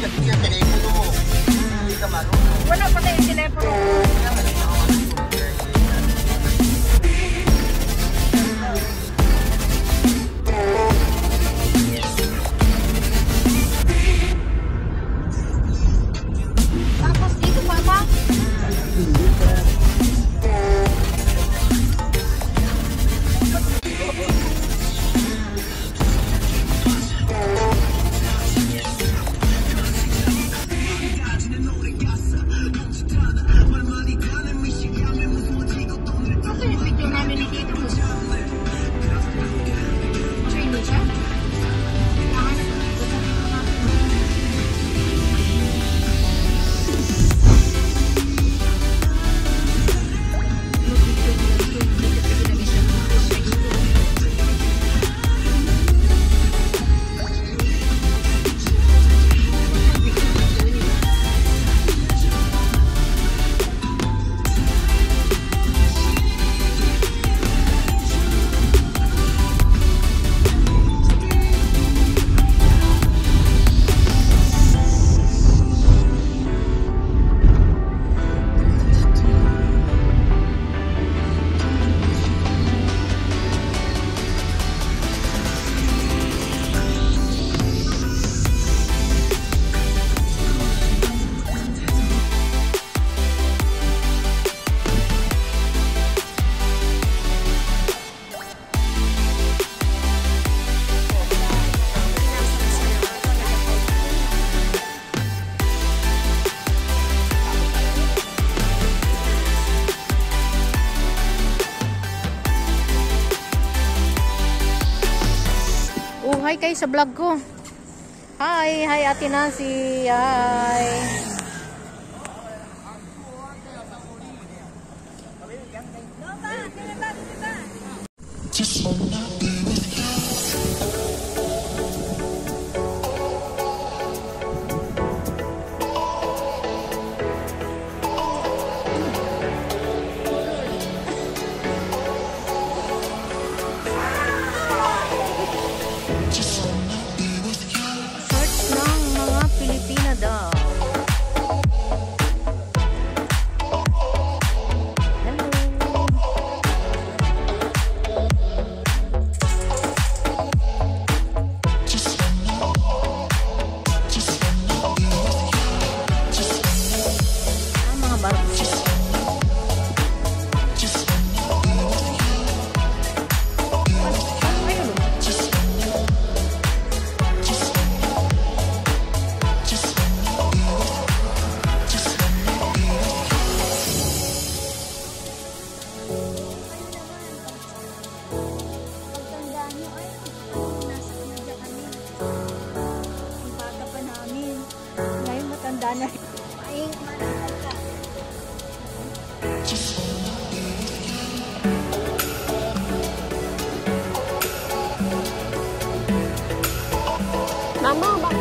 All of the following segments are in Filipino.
yung telepono mo. Hindi ka marunong. Wala pati yung telepono. Tapos dito, Papa? Hi kayo sa vlog ko. Hi, hi Ate Nancy. Hi. Mama,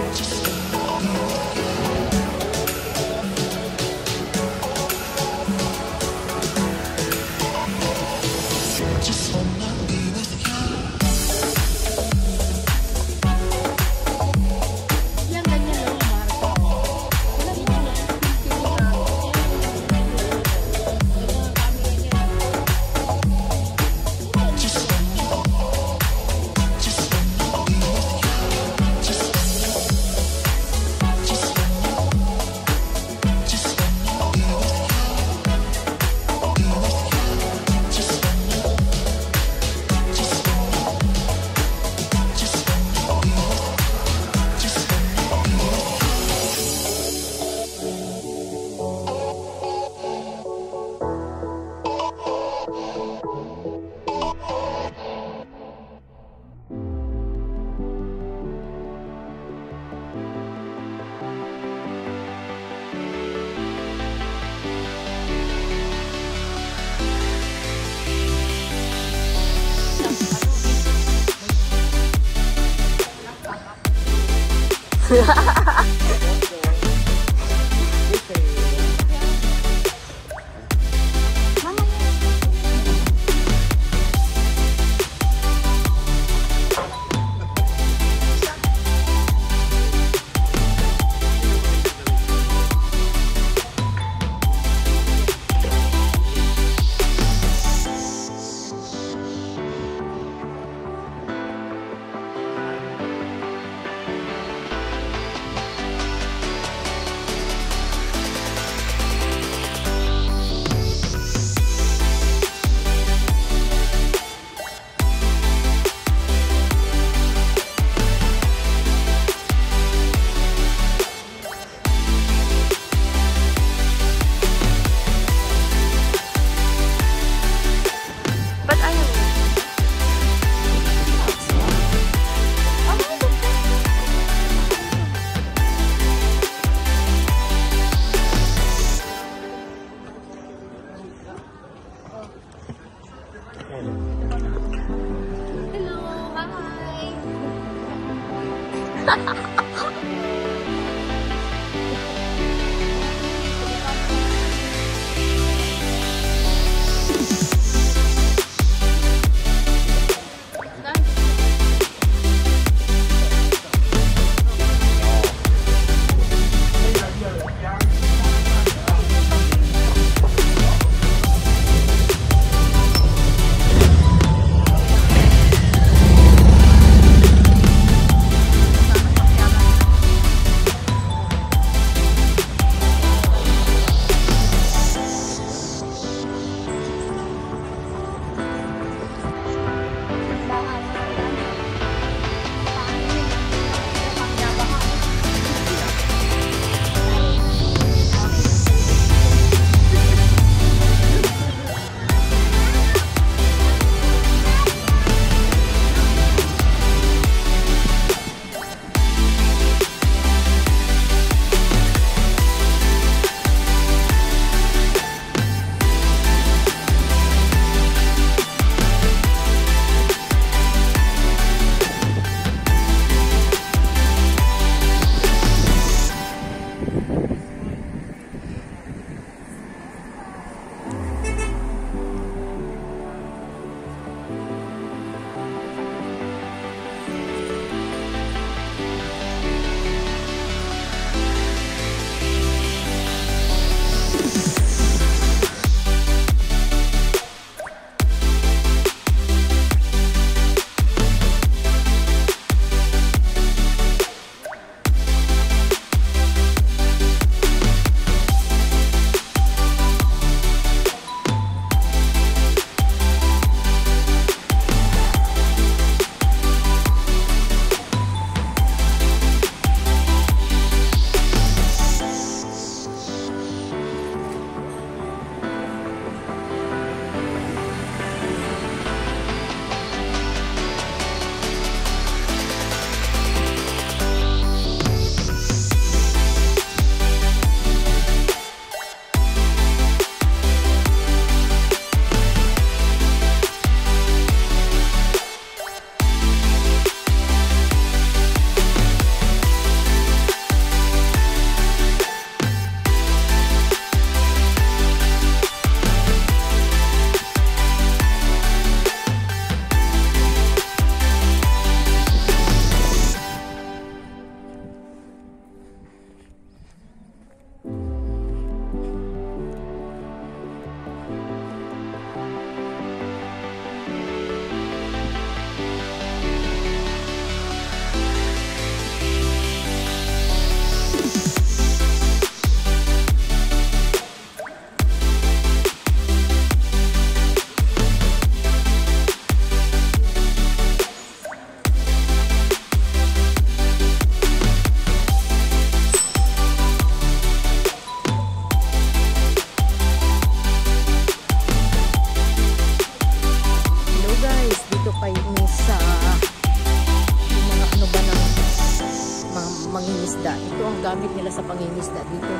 Ito ang gamit nila sa pangingisda dito.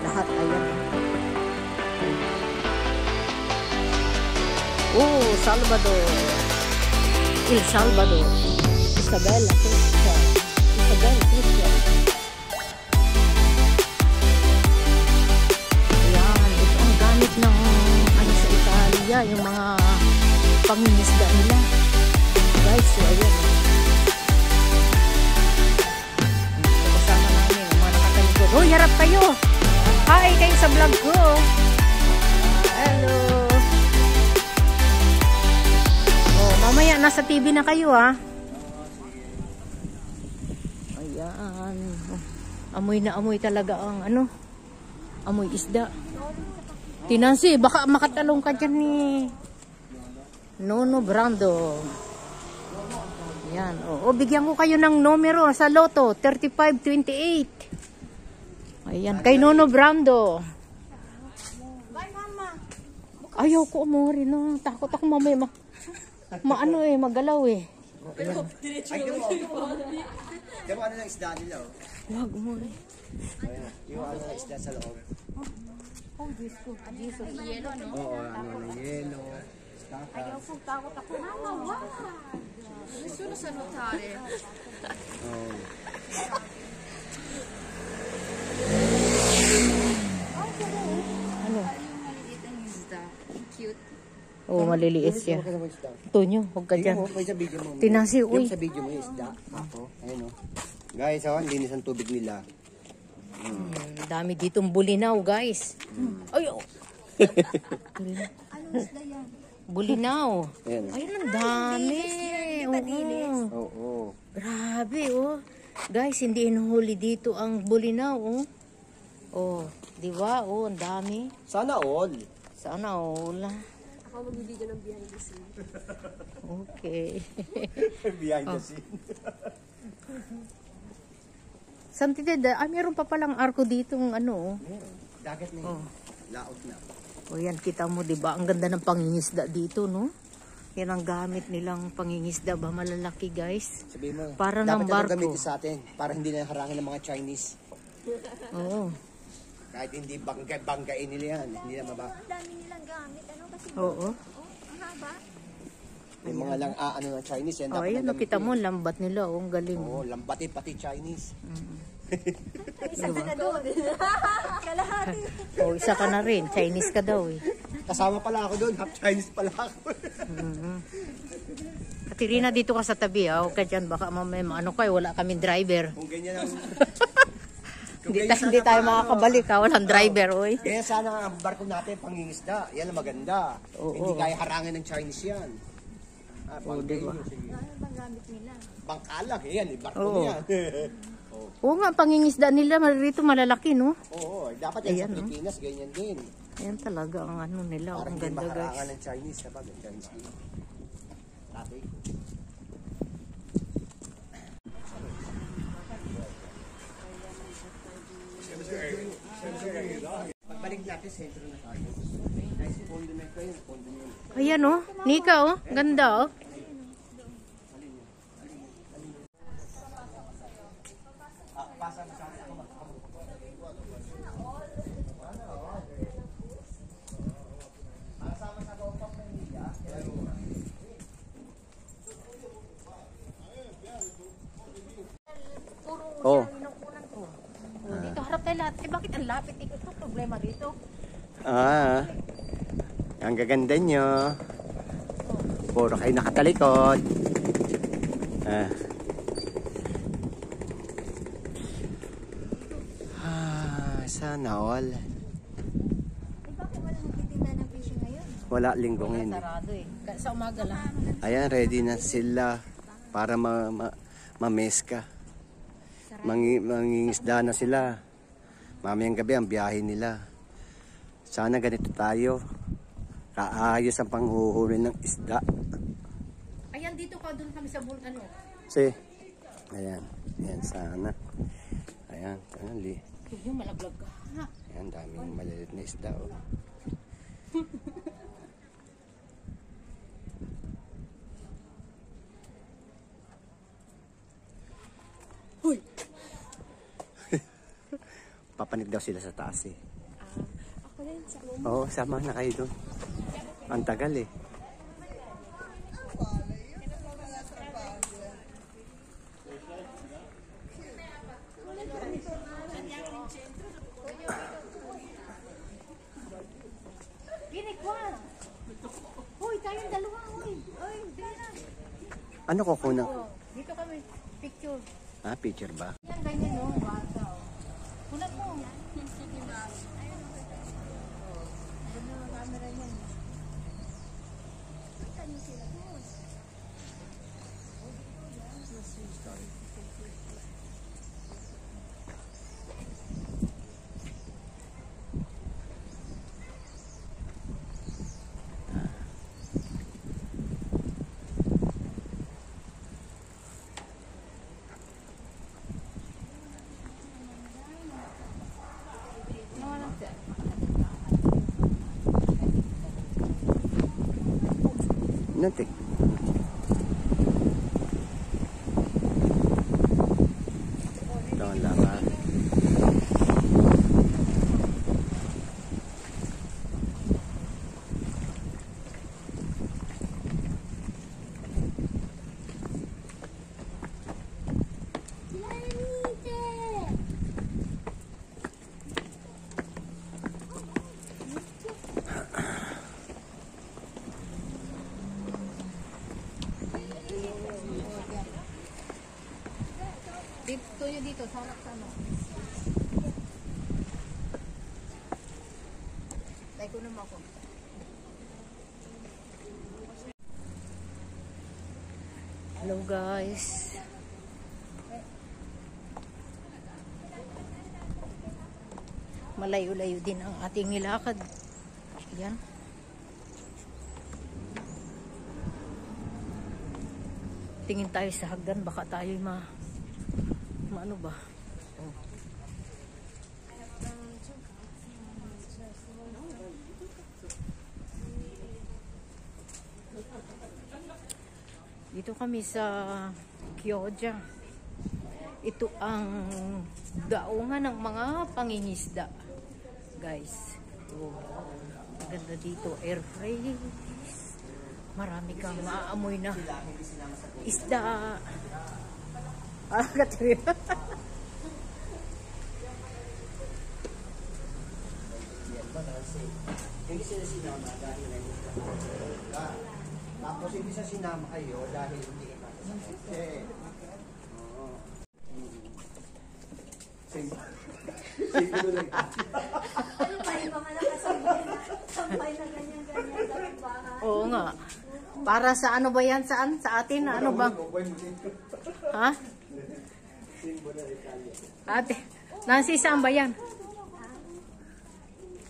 Lahat, ayan. Oh, Salvador. El Salvador. Isabela, Cristia. Isabela, Cristia. Ayan, ito ang gamit ng ano sa Italia, yung mga pangingisda nila. Guys, so ayan. Kasama namin, ang mga nakatalikod. Hoy, harap kayo! Hi kayo sa vlog ko! Hello! Oh, mamaya nasa TV na kayo, ha? Ayan. Amoy na amoy talaga ang ano, amoy isda. Tinansi, baka makatalong ka dyan ni Nono Brando. Yan. O, bigyan ko kayo ng numero sa Lotto, 3528. Ayan, kay Nono Brando. Bye, Mama. Ayaw ko umuri, no. Takot ako mamaya maano magalaw eh. Diyan mo ano ng isda nila, oh. Huwag umuri. Ayan, yung ano ng isda sa loob. Oh, Diyos ko. Jesus. Yelo, no? Oo, ano ng yelo. Ayaw po, takot ako. Mama, wow. Nessuno sa nuotare. Oo. Ano? Yung maliit ang isda. Cute. Oo, maliliit siya. Ano ng isda? Tonyo, huwag ka dyan. Tingnan mo, may sa video mo. Tinasi, uy. Yung sa video mo yung isda. Ako, ayun, oh. Guys, ang linis ang tubig nila. Dami ditong bulinaw, guys. Ay, oh. Anong isda yan? Bulinaw. Ayan. Ayun, ang dami. Oo. Oo. Grabe, oh. Guys, hindi inuhuli dito ang bulinaw, oh. Oh, di ba? Oh, ang dami. Sana all. Sana all. Ako magbibigyan ng behind the scene. Okay. Behind the scene. Santidad, meron pa palang arko ditong ano, oh. Meron. Dagat na yun. Oh. Laot na. O yan, kita mo, di ba? Ang ganda ng pangingisda dito, no? Yan ang gamit nilang pangingisda ba? Malalaki, guys. Sabihin mo, Para dapat ng ito barko. gamitin sa atin para hindi na harangin ng mga Chinese. Oo. Kahit hindi banggain nila yan. Hindi na maba. Ang dami nilang gamit. Ano kasi? Oo. Ang haba. Yung mga lang ano ng Chinese yan. Oh, dapat ayan, na nakita gamitin. mo, lambat nila, oh, ang galing. Oo, lambatin pati Chinese. Isa ka na doon. Kalahati. Oh, isa ka na rin. Chinese ka daw, eh. Kasama pala ako doon. Half Chinese pala ako. Katirina, dito ka sa tabi, ah. Huwag ka dyan, baka mamaya, ano kayo, wala kaming driver. Kung ganyan ang... Hindi tayo makakabalik, ha. Walang driver, oy. Kaya sana ang barko natin pangingisda. Yan ang maganda. Oo. Hindi kaya harangin ng Chinese yan. Banggain diba? nyo, sige. Ano bang gamit nila? Bangkalag, yan. Barko Oo. na yan. Oo nga, pangingisda nila, rito malalaki, no? Oo, dapat yan Ayan, sa Pilipinas, ganyan din. Ayan talaga ang ano nila, Para ang hindi ganda, maharangan guys. ng Chinese. Sabag, ng Chinese din. Traffic. Pagbalik natin, sentro na tayo. Guys, pondo na ito yun. Pondo na yun. Ayan, oh. Nika, oh. Ganda, oh. Pasa mo sa akin. Oh. Dito harap tayo lahat. Eh, bakit ang lapit? Ito problema dito. Ang gaganda nyo. Puro kayo nakatalikod. Sana all. Eh, bakit wala nagtitinda ng fishing ngayon? Wala linggo ngayon. Sarado, eh. Sa umaga lang. Ayan, ready na sila para mameska. Mangingisda na sila. Mamayang gabi ang biyahe nila. Sana ganito tayo. Kaayos ang panghuhuli ng isda. Ayan, dito ka. Doon kami sa ano. See? Ayan. Ayan, sana. Ayan. Huwag yung malaglag ka. Ha? Ayan, daming malilit na isda. Oh. Huy! Papanik daw sila sa taas eh. Ako din sa Oo, sama na kayo doon. Ang tagal eh. Ginikwan! Hoy, tayong dalawa, hoy! Hoy, dito. Ano kukunan? Dito kami, picture. Ah, picture ba? Yan, ganyan, no? Bata, oh. Kunan mo. Ganda ng camera niyan. Nanti. Ito ang laman. Dito nyo dito, sarap sa ano. Tay ko naman ako. Hello guys. Malayo-layo din ang ating nilakad. Yan. Tingin tayo sa hagdan, baka tayo ano ba? Oh. Dito kami sa Chioggia. Ito ang daungan ng mga pangingisda. Guys. Oh. Maganda dito. Air fries. Marami kang maaamoy na isda. Ah, Katrina. Hindi sila sinama dahil tapos hindi sa sinama kayo dahil hindi ka kasi. Oo. Siguro lang. Ano ba yung mga nakasambay na ganyan-ganyan sa bahay? Oo nga. Para sa ano ba yan? Saan? Sa atin? Ano ba? Ha? Ate, Nancy, saan ba yan?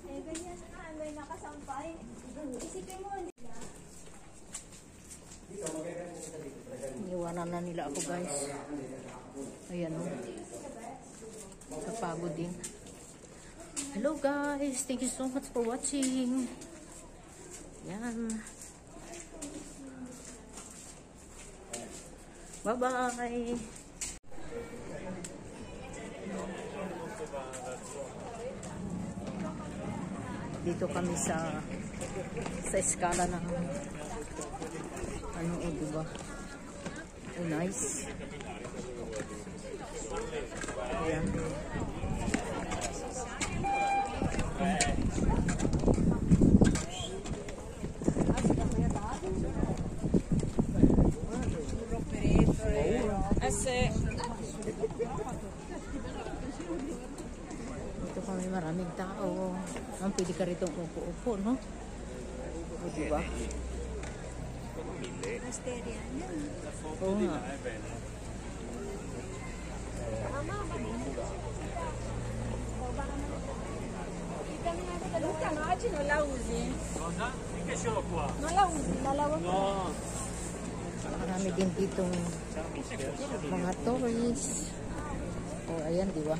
Eh, ganyan na, may nakasampay. Isipin mo, Iniwanan na nila ako guys. Ayan o. Kapagod din. Hello guys. Thank you so much for watching. Yan. Bye-bye. Dito kami sa eskala ng ano eh, diba? Oh, nice. Ayan. Dito kami maraming tao. Ang pwede ka rito upo-upo, no? O, diba? Oo nga. non la usi? Cosa? Finché ce l'ho qua. Non la usi, la lavo qua. No. Marami din ditong mga tourists. O, ayan, di ba?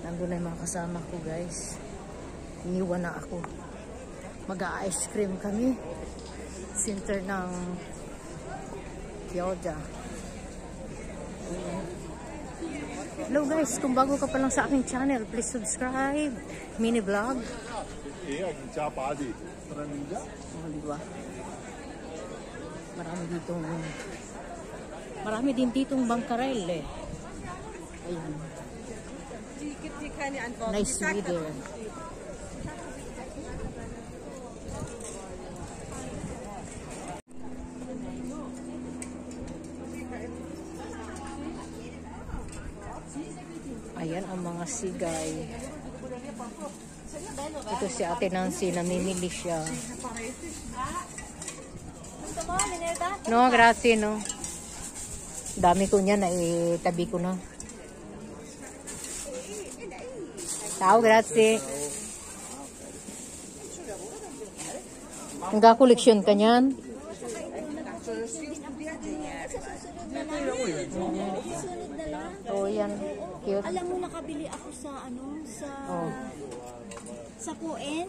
Nandun na yung mga kasama ko, guys. Iniwan na ako. Mag-ice cream kami. Center ng Gyoza. Hello guys, kung bago ka pa lang sa aking channel, please subscribe. Mini vlog. Oh, diba? Marami din ditong bangkarel eh. Ayan. Nice weather. Ayan ang mga sigay. Ito si Ate Nancy, namimili siya. No, grazie, no. Dami ko niya, naitabi ko na. Ciao, grazie. Hanggang koleksyon ka niyan? Oh, yan. Cute. Alam mo, nakabili ako sa sa Coen.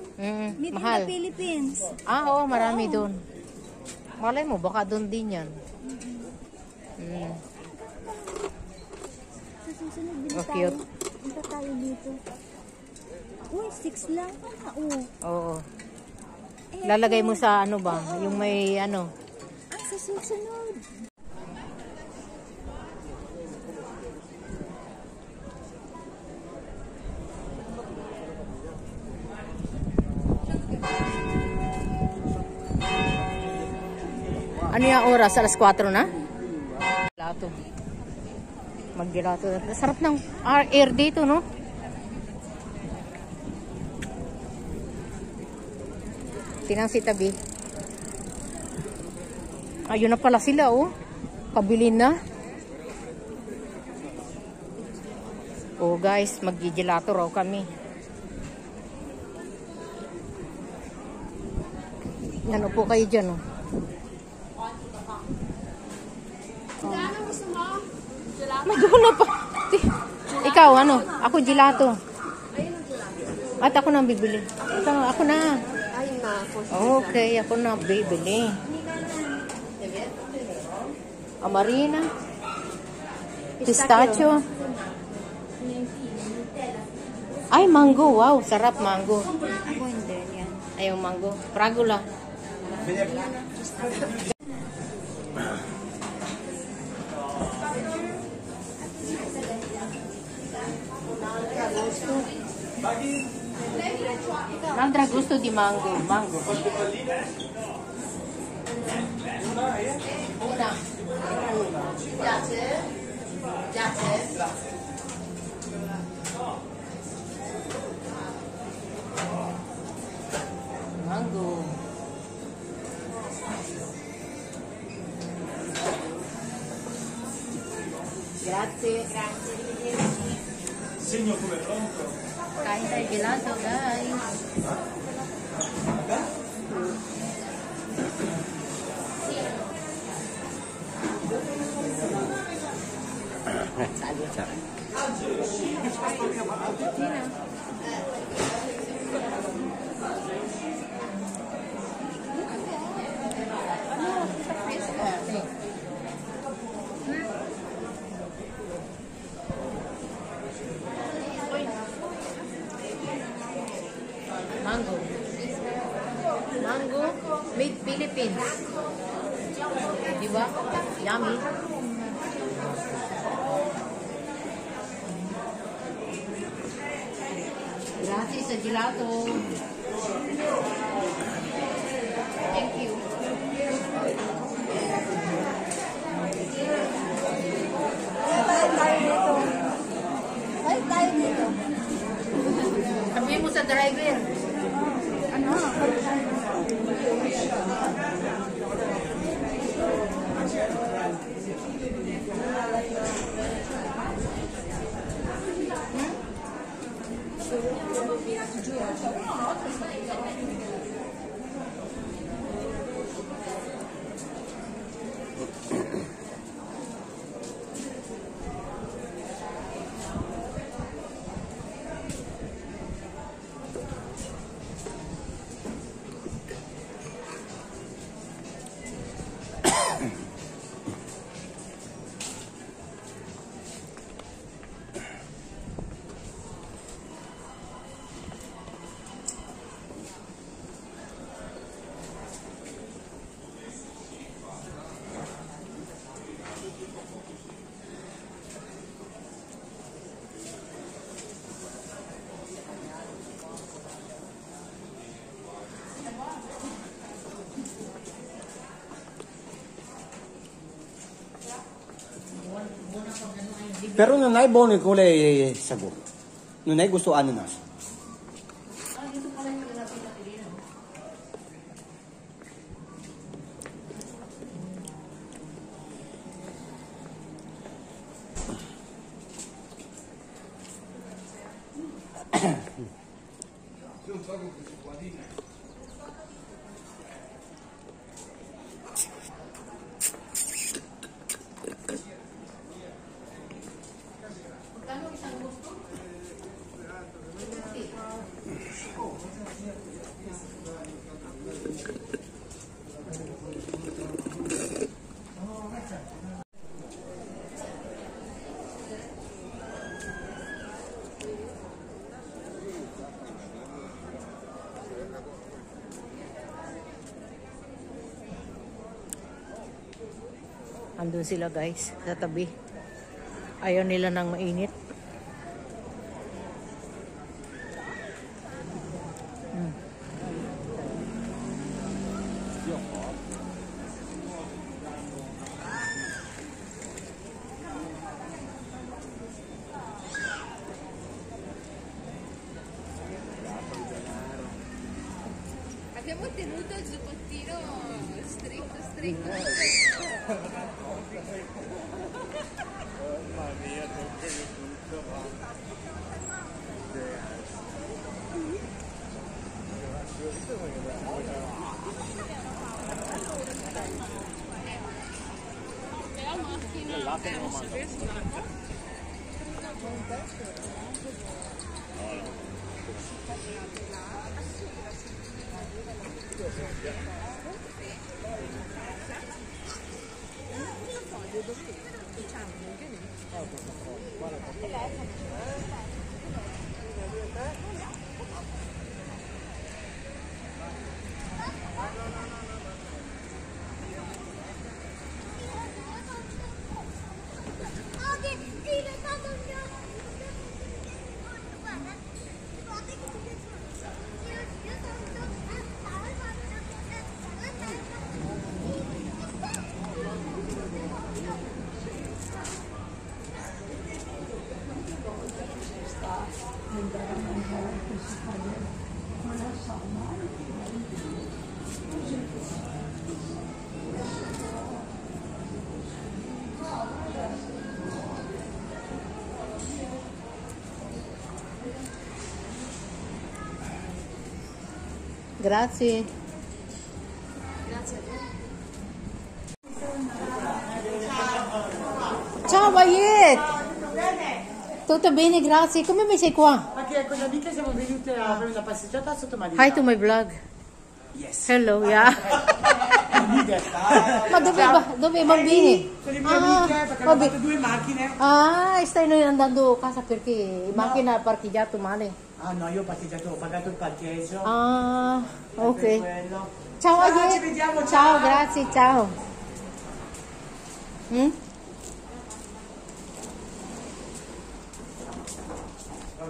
Meet Mahal. in the Philippines. Oo, marami doon. Malay mo, baka doon din yan. Sa susunod din Oh, tayo. cute. Punta tayo dito. Uy, 6 lang. Oo. Lalagay mo sa ano ba? Yung may ano. Sa susunod. Ano yung oras? Alas 4 na? Gelato. Mag-gelato. Sarap ng air dito, no? Tinang si tabi. Ayun na pala sila, oh. Pabilin na. Oh, guys, mag-gelato raw kami. Ano po kayo dyan, oh. May gula pa. Ikaw, ano? Ako gelato. At ako na bibili. Ako na. Okay, ako na bibili. Amarina. Pistachio. Ay, mango. Wow, sarap mango. Ako hindi. Yan. Ayaw mango. Fragula. L'altra gusto di mango. Mango. Una. Piace? Piace? Mango. Grazie. Segno come pronto. Kain tayo gelato, guys. Mango. Mango made Philippines. Diba? Yummy. Grazie sa gelato. Thank you. Balik tayo dito. Sabihin mo sa driver. Ano? Pero non hai buono il kulay sago. Non hai gusto ananas. Andun sila guys, sa tabi. Ayaw nila nang mainit. Abbiamo tenuto il giubbottino stretto, stretto. Mamma mia, tocca che tutto va. Grazie. Ciao Bayet! Tutto bene, grazie. Come mi sei qua? Perché con l'amica siamo venute a fare una passeggiata sotto Marina. Hi to my vlog. Yes. Hello, yeah. Ma dove, dove i bambini? Con le mie amiche, perché abbiamo fatto 2 macchine. Ah, stai andando a casa perché in macchina ha parcheggiato male. Ah no, io ho parcheggiato, ho pagato il parcheggio. Ah, per ok. quello. Ciao, Ciao, Ayet. ci vediamo, Ciao, ciao. grazie, ciao. Mm? Ah,